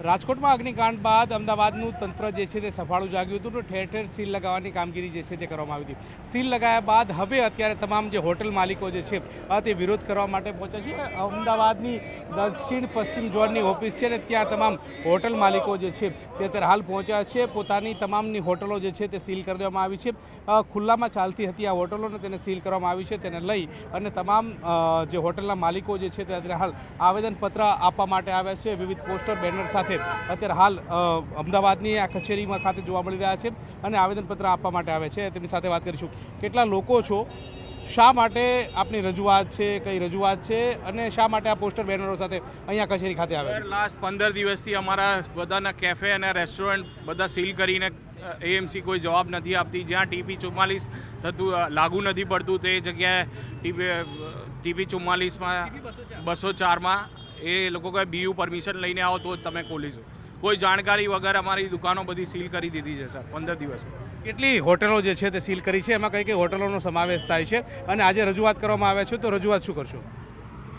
રાજકોટમાં અગ્નિકાંડ બાદ અમદાવાદનું તંત્ર જે છે તે સફાળું જાગ્યું હતું તો ઠેર ઠેર સીલ લગાવવાની કામગીરી જે છે તે કરવામાં આવી હતી. સીલ લગાવ્યા બાદ હવે અત્યારે તમામ જે હોટલ માલિકો જે છે તે વિરોધ કરવા માટે પહોંચ્યા છે. અમદાવાદની દક્ષિણ પશ્ચિમ ઝોનની ઓફિસ છે ને ત્યાં તમામ હોટલ માલિકો જે છે તે અત્યારે હાલ પહોંચ્યા છે. પોતાની તમામની હોટલો જે છે તે સીલ કરી દેવામાં આવી છે. ખુલ્લામાં ચાલતી હતી આ હોટલોને તેને સીલ કરવામાં આવી છે. તેને લઈ અને તમામ જે હોટલના માલિકો જે છે તે અત્યારે હાલ આવેદનપત્ર આપવા માટે આવ્યા છે. વિવિધ પોસ્ટર બેનર સાથે અત્યારે હાલ અમદાવાદની આ કચેરીમાં ખાતે જોવા મળી રહ્યા છે અને આવેદનપત્ર આપવા માટે આવે છે. તેમની સાથે વાત કરીશું. કેટલા લોકો છો, શા માટે આપની રજૂઆત છે, કઈ રજૂઆત છે અને શા માટે આ પોસ્ટર બેનરો સાથે અહીંયા કચેરી ખાતે આવે છે? લાસ્ટ 15 દિવસથી અમારા બધાના કેફે અને રેસ્ટોરન્ટ બધા સીલ કરીને એએમસી કોઈ જવાબ નથી આપતી. જ્યાં ટીપી 44 થતું લાગુ નથી પડતું તે જગ્યાએ ટીપી 44માં 204માં એ લોકો કહે બીયુ પરમિશન લઈને આવો તો જ તમે ખોલીશું. કોઈ જાણકારી વગર અમારી દુકાનો બધી સીલ કરી દીધી છે સર 15 દિવસ. કેટલી હોટલો જે છે તે સીલ કરી છે, એમાં કઈ કઈ હોટલોનો સમાવેશ થાય છે અને આજે રજૂઆત કરવામાં આવે છે તો રજૂઆત શું કરશો?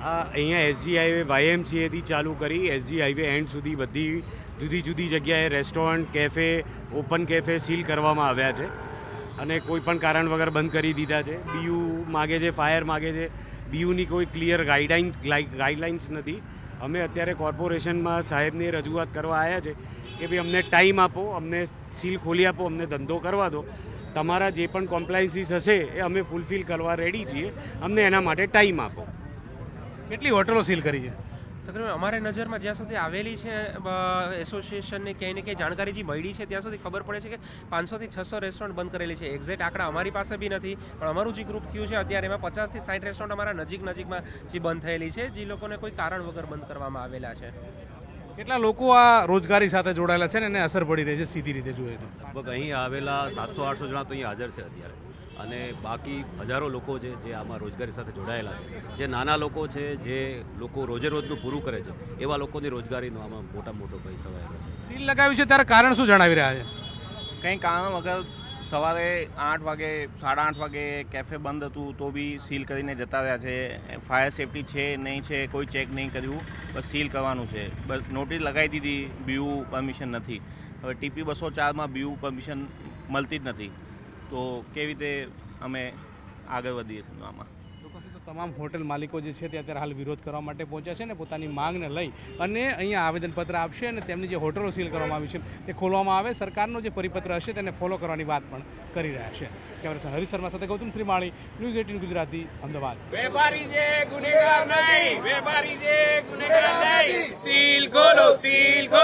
અહીંયા એસજી હાઈવે YMCAથી ચાલુ કરી એસજી હાઈવે એન્ડ સુધી બધી જુદી જુદી જગ્યાએ restaurant, cafe, open cafe seal કરવામાં આવ્યા છે અને કોઈ પણ કારણ વગર બંધ કરી દીધા છે. બીયુ માગે છે, ફાયર માગે છે. બીયુની કોઈ ક્લિયર ગાઈડલાઇન્સ નથી. અમે અત્યારે કોર્પોરેશનમાં સાહેબને રજૂઆત કરવા આવ્યા છે કે ભાઈ અમને ટાઈમ આપો, અમને સીલ ખોલી આપો, અમને ધંધો કરવા દો. તમારા જે પણ કોમ્પ્લાયન્સીસ હશે એ અમે ફૂલફિલ કરવા રેડી છીએ. અમને એના માટે ટાઈમ આપો. કેટલી હોટલો સીલ કરી છે? તકરીબન અમારે નજરમાં જ્યાં સુધી આવેલી છે એસોસિએશનને ક્યાંય ને ક્યાંય જાણકારી જે મળી છે ત્યાં સુધી ખબર પડે છે કે 500 થી 600 રેસ્ટોરન્ટ બંધ કરેલી છે. એક્ઝેક્ટ આંકડા અમારી પાસે બી નથી, પણ અમારું જે ગ્રુપ થયું છે અત્યારે એમાં 50 થી 60 રેસ્ટોરન્ટ અમારા નજીકમાં જે બંધ થયેલી છે, જે લોકોને કોઈ કારણ વગર બંધ કરવામાં આવેલા છે. કેટલા લોકો આ રોજગારી સાથે જોડાયેલા છે ને એને અસર પડી રહી છે સીધી રીતે જોઈએ તો? લગભગ અહીં આવેલા 700-800 જણા તો અહીં હાજર છે અત્યારે, અને બાકી હજારો લોકો છે જે આમાં રોજગારી સાથે જોડાયેલા છે. જે નાના લોકો છે, જે લોકો રોજે રોજનું પૂરું કરે છે, એવા લોકોની રોજગારીનો આમાં મોટો પૈસા આવેલો છે. સીલ લગાવ્યું છે ત્યારે કારણ શું જણાવી રહ્યા છે? કંઈ કારણ વગર સવારે 8 વાગે 8:30 વાગે કેફે બંધ હતું તો બી સીલ કરીને જતા રહ્યા છે. ફાયર સેફટી છે નહીં છે કોઈ ચેક નહીં કર્યું, બસ સીલ કરવાનું છે. બસ નોટિસ લગાવી દીધી, બીયુ પરમિશન નથી. હવે ટીપી 204માં બીયુ પરમિશન મળતી જ નથી, તો કેવી રીતે અમે આગળ વધીએ છીએ આમાં? તમામ હોટેલ માલિકો જે છે તે અત્યારે હાલ વિરોધ કરવા માટે પહોંચ્યા છે ને પોતાની માંગને લઈ અને અહીંયા આવેદનપત્ર આપશે અને તેમની જે હોટલો સીલ કરવામાં આવી છે તે ખોલવામાં આવે. સરકારનો જે પરિપત્ર હશે તેને ફોલો કરવાની વાત પણ કરી રહ્યા છે. કેમેરા હરીશ શર્મા સાથે ગૌતમ શ્રીમાળી, ન્યૂઝ 18 ગુજરાતી, અમદાવાદ. વેપારી જે ગુનેગાર નહીં, વેપારી જે ગુનેગાર નહીં. સીલ ખોલો, સીલ ખોલો.